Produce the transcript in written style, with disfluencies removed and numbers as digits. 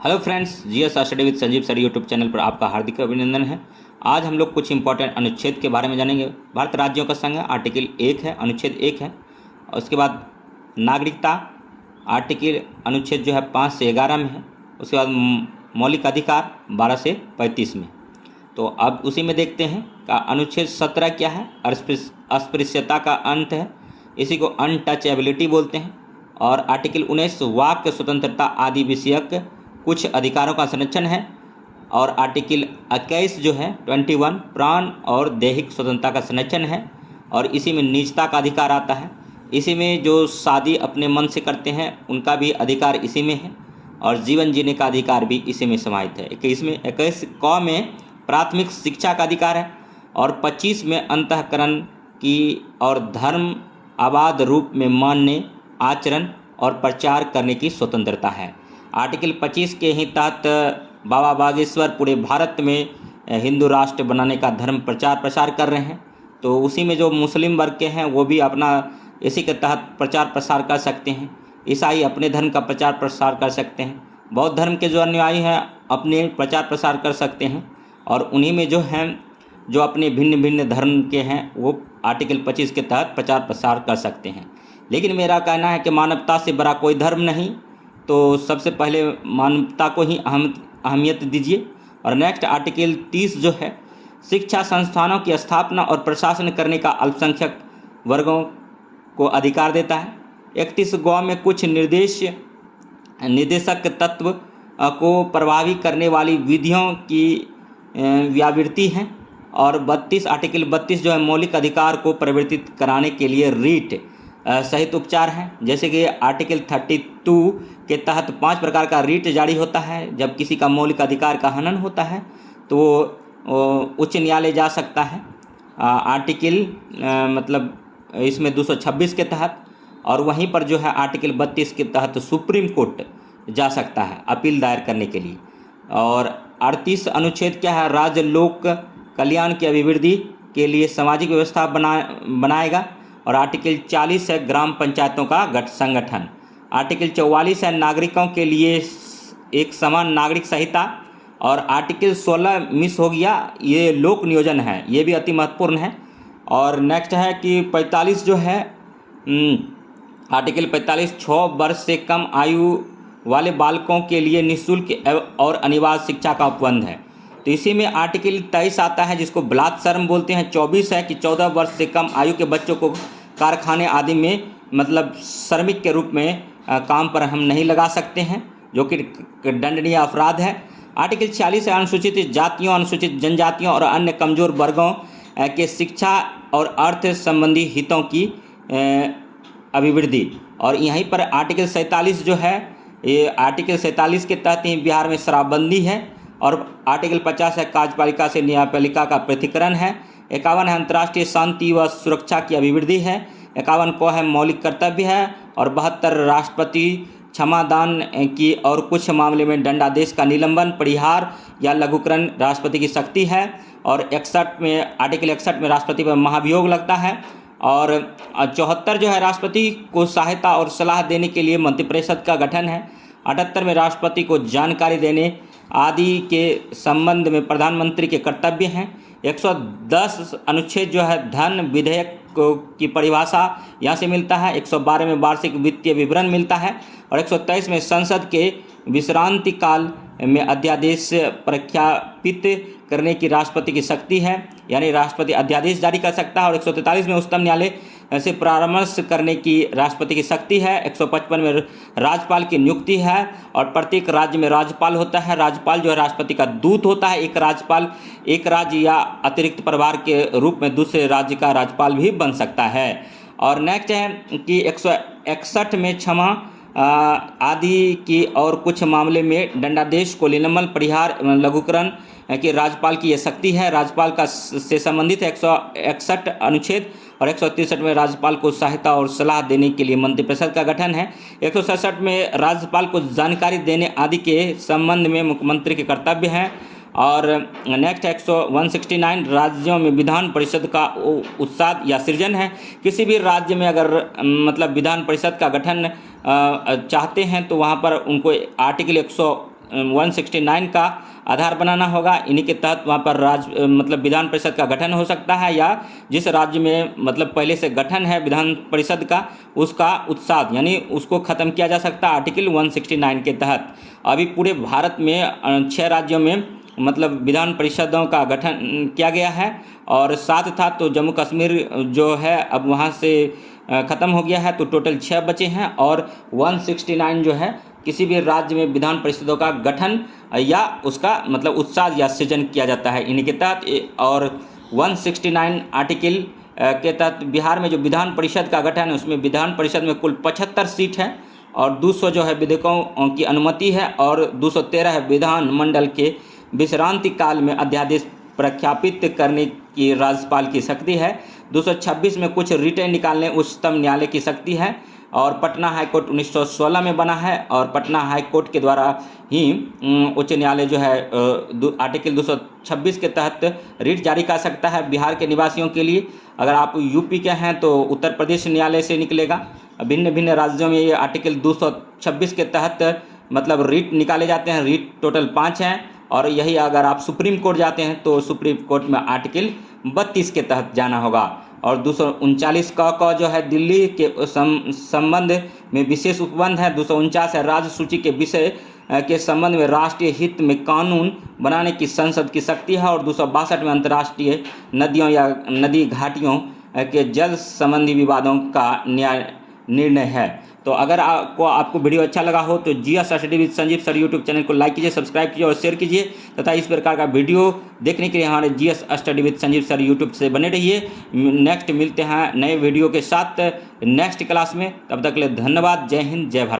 Hello friends, GS study with Sanjeev sir YouTube channel पर आपका हार्दिक अभिनंदन है। आज हम लोग कुछ इंपॉर्टेंट अनुच्छेद के बारे में जानेंगे। भारत राज्यों का संघ है, आर्टिकल 1 है, अनुच्छेद 1 है। और उसके बाद नागरिकता आर्टिकल अनुच्छेद जो है 5 से 11 में है। उसके बाद मौलिक अधिकार 12 से 35 में। तो अब उसी में देखते हैं का अनुच्छेद 17 क्या है। अस्पृश्यता का अंत है, इसी को अनटचेबिलिटी बोलते हैं। और आर्टिकल 19 वाक्य स्वतंत्रता आदि विषयक कुछ अधिकारों का संरक्षण है। और आर्टिकल 21 जो है 21 प्राण और दैहिक स्वतंत्रता का संरक्षण है। और इसी में निजता का अधिकार आता है। इसी में जो शादी अपने मन से करते हैं उनका भी अधिकार इसी में है। और जीवन जीने का अधिकार भी इसी में समाहित है। 21 क में प्राथमिक शिक्षा का अधिकार है। और 25 में अंतःकरण की और धर्म आबाद रूप में मानने, आचरण और प्रचार करने की स्वतंत्रता है। आर्टिकल 25 के ही तहत बाबा बागेश्वर पूरे भारत में हिंदू राष्ट्र बनाने का धर्म प्रचार प्रसार कर रहे हैं। तो उसी में जो मुस्लिम वर्ग के हैं वो भी अपना इसी के तहत प्रचार प्रसार कर सकते हैं। ईसाई अपने धर्म का प्रचार प्रसार कर सकते हैं। बौद्ध धर्म के जो अनुयायी हैं अपने प्रचार प्रसार कर सकते हैं। और उन्हीं में जो हैं जो अपने भिन्न भिन्न धर्म के हैं वो आर्टिकल 25 के तहत प्रचार प्रसार कर सकते हैं। लेकिन मेरा कहना है कि मानवता से बड़ा कोई धर्म नहीं, तो सबसे पहले मानवता को ही अहमियत दीजिए। और नेक्स्ट आर्टिकल 30 जो है शिक्षा संस्थानों की स्थापना और प्रशासन करने का अल्पसंख्यक वर्गों को अधिकार देता है। 31 ग में कुछ निर्देशक तत्व को प्रभावी करने वाली विधियों की व्यावृत्ति है। और आर्टिकल 32 जो है मौलिक अधिकार को परिवर्तित कराने के लिए रीट सहित उपचार हैं। जैसे कि आर्टिकल 32 के तहत 5 प्रकार का रीट जारी होता है। जब किसी का मौलिक अधिकार का हनन होता है तो उच्च न्यायालय जा सकता है। आर्टिकल मतलब इसमें 226 के तहत। और वहीं पर जो है आर्टिकल 32 के तहत सुप्रीम कोर्ट जा सकता है अपील दायर करने के लिए। और 38 अनुच्छेद क्या है, राज्य लोक कल्याण की अभिवृद्धि के लिए सामाजिक व्यवस्था बनाएगा। और आर्टिकल 40 है ग्राम पंचायतों का संगठन। आर्टिकल 44 है नागरिकों के लिए एक समान नागरिक संहिता। और आर्टिकल 16 मिस हो गया, ये लोक नियोजन है, ये भी अति महत्वपूर्ण है। और नेक्स्ट है कि 45 जो है आर्टिकल 45 6 वर्ष से कम आयु वाले बालकों के लिए निःशुल्क और अनिवार्य शिक्षा का उपबंध है। तो इसी में आर्टिकल 23 आता है जिसको बलात्श्रम बोलते हैं। 24 है कि 14 वर्ष से कम आयु के बच्चों को कारखाने आदि में मतलब श्रमिक के रूप में काम पर हम नहीं लगा सकते हैं, जो कि दंडनीय अपराध है। आर्टिकल 46 है अनुसूचित जातियों, अनुसूचित जनजातियों और अन्य कमजोर वर्गों के शिक्षा और अर्थ संबंधी हितों की अभिवृद्धि। और यहीं पर आर्टिकल 47 जो है, ये आर्टिकल 47 के तहत ही बिहार में शराबबंदी है। और आर्टिकल 50 है कार्यपालिका से न्यायपालिका का पृथक्करण है। 51 है अंतर्राष्ट्रीय शांति व सुरक्षा की अभिवृद्धि है। 51 को है मौलिक कर्तव्य है। और 72 राष्ट्रपति क्षमादान की और कुछ मामले में दंडादेश का निलंबन, परिहार या लघुकरण राष्ट्रपति की शक्ति है। और 61 में आर्टिकल 61 में राष्ट्रपति पर महाभियोग लगता है। और 74 जो है राष्ट्रपति को सहायता और सलाह देने के लिए मंत्रिपरिषद का गठन है। 78 में राष्ट्रपति को जानकारी देने आदि के संबंध में प्रधानमंत्री के कर्तव्य हैं। 110 अनुच्छेद जो है धन विधेयक की परिभाषा यहाँ से मिलता है। 112 में वार्षिक वित्तीय विवरण मिलता है। और 123 में संसद के विश्रांति काल में अध्यादेश प्रख्यापित करने की राष्ट्रपति की शक्ति है, यानी राष्ट्रपति अध्यादेश जारी कर सकता है। और 143 में उच्चतम न्यायालय से परामर्श करने की राष्ट्रपति की शक्ति है। 155 में राज्यपाल की नियुक्ति है। और प्रत्येक राज्य में राज्यपाल होता है। राज्यपाल जो है राष्ट्रपति का दूत होता है। एक राज्यपाल एक राज्य या अतिरिक्त प्रभार के रूप में दूसरे राज्य का राज्यपाल भी बन सकता है। और नेक्स्ट है कि 161 में क्षमा आदि की और कुछ मामले में दंडादेश को निलंबन, परिहार, लघुकरण कि राज्यपाल की यह शक्ति है। राज्यपाल का से संबंधित है 161 अनुच्छेद। और 163 में राज्यपाल को सहायता और सलाह देने के लिए मंत्रिपरिषद का गठन है। 167 में राज्यपाल को जानकारी देने आदि के संबंध में मुख्यमंत्री के कर्तव्य हैं। और नेक्स्ट 169 राज्यों में विधान परिषद का उत्साद या सृजन है। किसी भी राज्य में अगर मतलब विधान परिषद का गठन चाहते हैं तो वहाँ पर उनको आर्टिकल 169 का आधार बनाना होगा। इन्हीं के तहत वहाँ पर मतलब विधान परिषद का गठन हो सकता है, या जिस राज्य में मतलब पहले से गठन है विधान परिषद का उसका उत्साद यानी उसको ख़त्म किया जा सकता है आर्टिकल 169 के तहत। अभी पूरे भारत में 6 राज्यों में मतलब विधान परिषदों का गठन किया गया है, और साथ तो जम्मू कश्मीर जो है अब वहाँ से ख़त्म हो गया है, तो टोटल 6 बचे हैं। और 169 जो है किसी भी राज्य में विधान परिषदों का गठन या उसका मतलब उत्साह या सृजन किया जाता है इन्हीं के तहत। और 169 आर्टिकल के तहत बिहार में जो विधान परिषद का गठन है उसमें विधान परिषद में कुल 75 सीट है, और 200 जो है विधेयकों की अनुमति है, और 213 है विधान मंडल के विश्रांति काल में अध्यादेश प्रख्यापित करने की राज्यपाल की शक्ति है। 226 में कुछ रिटें निकालने उच्चतम न्यायालय की शक्ति है, और पटना हाईकोर्ट 1916 में बना है, और पटना हाईकोर्ट के द्वारा ही उच्च न्यायालय जो है आर्टिकल 226 के तहत रिट जारी कर सकता है बिहार के निवासियों के लिए। अगर आप यूपी के हैं तो उत्तर प्रदेश न्यायालय से निकलेगा। भिन्न भिन्न राज्यों में ये आर्टिकल 226 के तहत मतलब रिट निकाले जाते हैं। रिट टोटल 5 हैं, और यही अगर आप सुप्रीम कोर्ट जाते हैं तो सुप्रीम कोर्ट में आर्टिकल 32 के तहत जाना होगा। और 239 का जो है दिल्ली के संबंध में विशेष उपबंध है। 249 है राज्य सूची के विषय के संबंध में राष्ट्रीय हित में कानून बनाने की संसद की शक्ति है। और 262 में अंतर्राष्ट्रीय नदियों या नदी घाटियों के जल संबंधी विवादों का निर्णय है। तो अगर आपको वीडियो अच्छा लगा हो तो GS study with Sanjeev sir YouTube channel को लाइक कीजिए, सब्सक्राइब कीजिए और शेयर कीजिए, तथा इस प्रकार का वीडियो देखने के लिए हमारे GS study with Sanjeev sir YouTube से बने रहिए। नेक्स्ट मिलते हैं नए वीडियो के साथ नेक्स्ट क्लास में। तब तक के लिए धन्यवाद। जय हिंद, जय भारत।